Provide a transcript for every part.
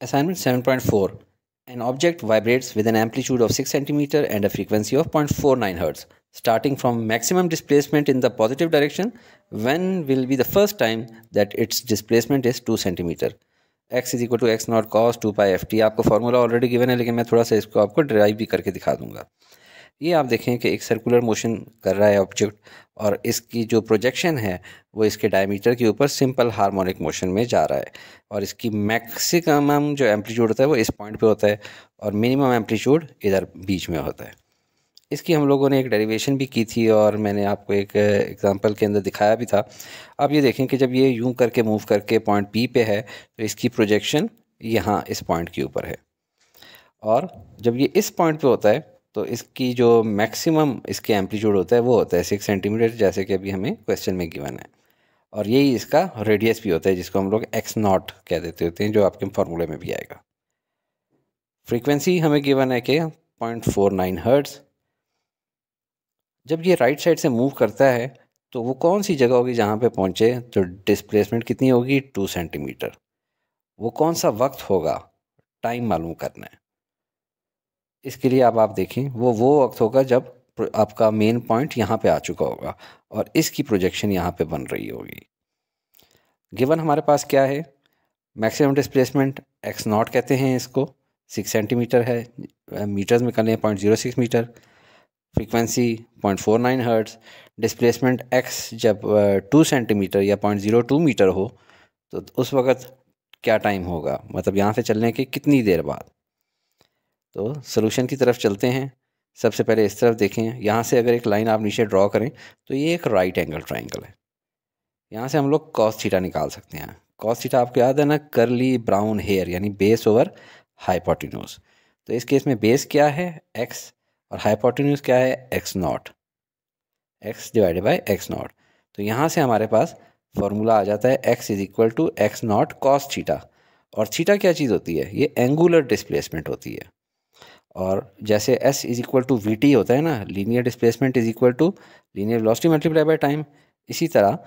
Assignment 7.4. An object vibrates with an amplitude of 6 cm and a frequency of 0.49 Hz. Starting from maximum displacement in the positive direction, when will be the first time that its displacement is 2 cm? x is equal to X naught cos 2 pi F T. आपको formula already given है, लेकिन मैं थोड़ा सा इसको आपको drive भी करके दिखा दूंगा। ये आप देखें कि एक सर्कुलर मोशन कर रहा है ऑब्जेक्ट, और इसकी जो प्रोजेक्शन है वो इसके डायमीटर के ऊपर सिंपल हार्मोनिक मोशन में जा रहा है, और इसकी मैक्सिमम जो एम्पलीट्यूड होता है वो इस पॉइंट पे होता है, और मिनिमम एम्पलीट्यूड इधर बीच में होता है। इसकी हम लोगों ने एक डेरिवेशन भी की थी, और मैंने आपको एक एग्जांपल के अंदर दिखाया भी था। आप ये देखें कि जब ये यूं करके मूव करके पॉइंट पी पे है तो इसकी प्रोजेक्शन यहाँ इस पॉइंट के ऊपर है, और जब ये इस पॉइंट पे होता है तो इसकी जो मैक्सिमम इसके एम्पलीट्यूड होता है वो होता है 6 सेंटीमीटर, जैसे कि अभी हमें क्वेश्चन में गिवन है। और यही इसका रेडियस भी होता है, जिसको हम लोग एक्स नॉट कह देते होते हैं, जो आपके फार्मूले में भी आएगा। फ्रीक्वेंसी हमें गिवन है कि 0.49 हर्ट्ज। जब ये राइट साइड से मूव करता है तो वो कौन सी जगह होगी जहाँ पे पहुँचे तो डिस्प्लेसमेंट कितनी होगी 2 सेंटीमीटर। वो कौन सा वक्त होगा, टाइम मालूम करना है। इसके लिए अब आप देखें वो वक्त होगा जब आपका मेन पॉइंट यहाँ पे आ चुका होगा और इसकी प्रोजेक्शन यहाँ पे बन रही होगी। गिवन हमारे पास क्या है, मैक्सिमम डिस्प्लेसमेंट एक्स नॉट कहते हैं इसको, 6 सेंटीमीटर है, मीटर्स में कर लें 0.06 metre, frequency 0.49 hertz, displacement X जब 2 सेंटीमीटर या 0.02 मीटर हो तो उस वक्त क्या टाइम होगा, मतलब यहाँ से चलने के कितनी देर बाद। तो सॉल्यूशन की तरफ चलते हैं। सबसे पहले इस तरफ देखें, यहाँ से अगर एक लाइन आप नीचे ड्रॉ करें तो ये एक राइट एंगल ट्राइंगल है। यहाँ से हम लोग कॉस थीटा निकाल सकते हैं। कॉस थीटा आपको याद है ना, कर्ली ब्राउन हेयर, यानी बेस ओवर हाइपोटेन्यूज। तो इस केस में बेस क्या है एक्स, और हाइपोटेन्यूज क्या है X naught, X divided by X naught. तो यहाँ से हमारे पास फॉर्मूला आ जाता है X is equal to X naught cos theta. और थीटा क्या चीज़ होती है, ये एंगुलर डिस्प्लेसमेंट होती है। और जैसे S is equal to V T होता है ना, linear displacement is equal to linear velocity multiply by time, इसी तरह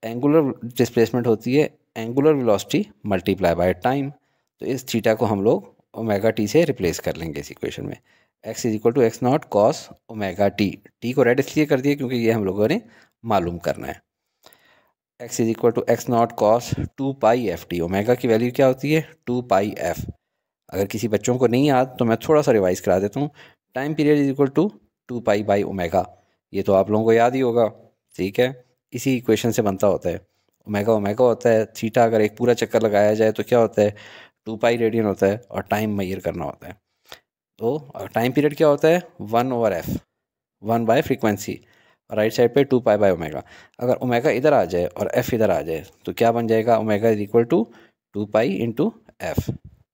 एंगुलर डिस्प्लेसमेंट होती है angular velocity multiply by time. तो इस थीटा को हम लोग ओमेगा टी से रिप्लेस कर लेंगे इस इक्वेशन में। X is equal to X naught cos omega T, T को रेड इसलिए कर दिया क्योंकि ये हम लोगों ने मालूम करना है। X is equal to X naught cos 2 pi F T, omega की वैल्यू क्या होती है 2 पाई एफ। अगर किसी बच्चों को नहीं याद तो मैं थोड़ा सा रिवाइज करा देता हूँ। Time period is equal to 2 pi by omega, ये तो आप लोगों को याद ही होगा, ठीक है। इसी इक्वेशन से बनता होता है। ओमेगा ओमेगा होता है, थीटा अगर एक पूरा चक्कर लगाया जाए तो क्या होता है 2 पाई रेडियन होता है, और टाइम मेजर करना होता है। तो टाइम पीरियड क्या होता है 1 ओवर एफ, 1 बाय फ्रीक्वेंसी, और राइट साइड पे 2 पाई बाय ओमेगा। अगर ओमेगा इधर आ जाए और एफ इधर आ जाए तो क्या बन जाएगा, omega is equal to 2 pi into F.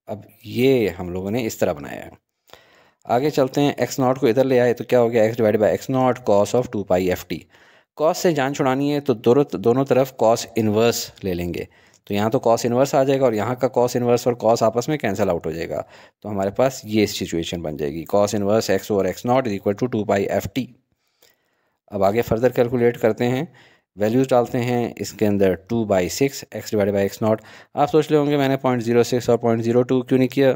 अब ये हम लोगों ने इस तरह बनाया है। आगे चलते हैं, एक्स नॉट को इधर ले आए तो क्या हो गया x divided by X naught cos of 2 pi F T. Cos से जान छुड़ानी है तो दोनों तरफ कॉस इन्वर्स ले लेंगे, तो यहाँ तो कॉस इन्वर्स आ जाएगा और यहाँ का कॉस इन्वर्स और कॉस आपस में कैंसिल आउट हो जाएगा। तो हमारे पास ये सिचुएशन बन जाएगी, cos inverse X over X naught is equal to 2 pi F T. अब आगे फर्दर कैलकुलेट करते हैं, वैल्यूज़ डालते हैं इसके अंदर 2/6 x divided by X not. आप सोच रहे होंगे मैंने 0.06 और 0.02 क्यों नहीं किया,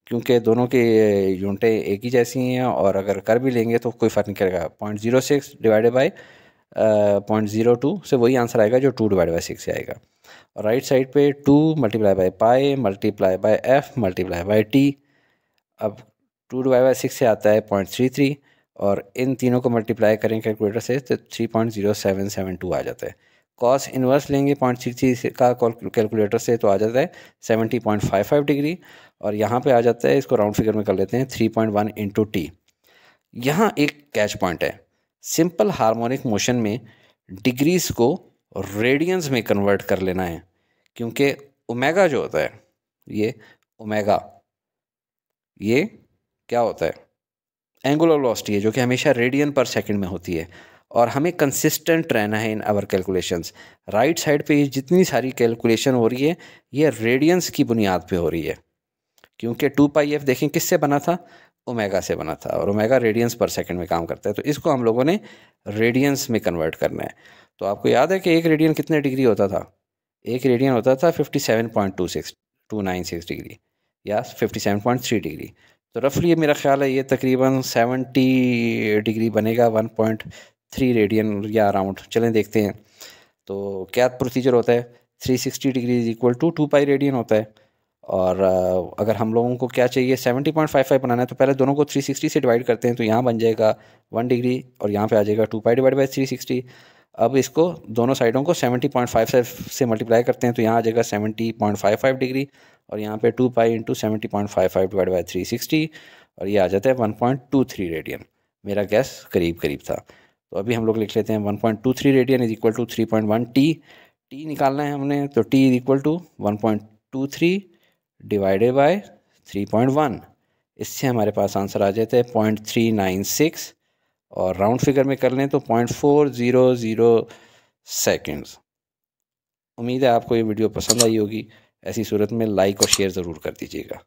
क्योंकि दोनों की यूनिटें एक ही जैसी हैं, और अगर कर भी लेंगे तो कोई फ़र्क नहीं करेगा। 0.06 डिवाइडेड बाई 0.02 से वही आंसर आएगा जो 2 डिवाइड बाई 6 से आएगा। और राइट साइड पे 2 multiply by pi multiply by F multiply by T. अब 2 डिवाइड बाई 6 से आता है 0.33, और इन तीनों को मल्टीप्लाई करें कैलकुलेटर से तो 3.0772 आ जाता है। कॉस इन्वर्स लेंगे 0.33 का कैलकुलेटर से तो आ जाता है 70.55 डिग्री, और यहाँ पे आ जाता है, इसको राउंड फिगर में कर लेते हैं 3.1 इंटू टी। यहाँ एक कैच पॉइंट है, सिंपल हार्मोनिक मोशन में डिग्रीज को रेडियंस में कन्वर्ट कर लेना है, क्योंकि ओमेगा जो होता है ये ओमेगा ये क्या होता है एंगुलर वेलोसिटी है, जो कि हमेशा रेडियन पर सेकंड में होती है, और हमें कंसिस्टेंट रहना है in our calculations. Right side पे जितनी सारी कैलकुलेशन हो रही है ये रेडियंस की बुनियाद पे हो रही है, क्योंकि 2 पाई एफ देखें किससे बना था, ओमेगा से बना था, और ओमेगा रेडियंस पर सेकंड में काम करता है, तो इसको हम लोगों ने रेडियंस में कन्वर्ट करना है। तो आपको याद है कि एक रेडियन कितने डिग्री होता था, एक रेडियन होता था 57.26 296 डिग्री। या 57.3 डिग्री। तो रफली मेरा ख्याल है ये तकरीबन 70 डिग्री बनेगा, 1.3 रेडियन या अराउंड। चलें देखते हैं। तो क्या प्रोसीजर होता है, 360 degree is equal to 2 pi radian होता है। और अगर हम लोगों को क्या चाहिए, 70.55 बनाना है, तो पहले दोनों को 360 से डिवाइड करते हैं, तो यहाँ बन जाएगा 1 डिग्री और यहाँ पे आ जाएगा 2 पाई डिवाइड बाई 360। अब इसको दोनों साइडों को 70.55 से मल्टीप्लाई करते हैं, तो यहाँ आ जाएगा 70.55 डिग्री और यहाँ पे 2 पाई इंटू 70.55 डिवाइड बाई 360 और ये आ जाता है 1.23 रेडियन। मेरा गैस करीब करीब था। तो अभी हम लोग लिख लेते हैं 1.23 radian is equal to 3.1 T निकालना है हमने, तो T is equal to 1.23 divided by 3.1। इससे हमारे पास आंसर आ जाता है 0.396 और राउंड फिगर में कर लें तो 0.400 सेकेंड्स। उम्मीद है आपको ये वीडियो पसंद आई होगी। ऐसी सूरत में लाइक और शेयर ज़रूर कर दीजिएगा।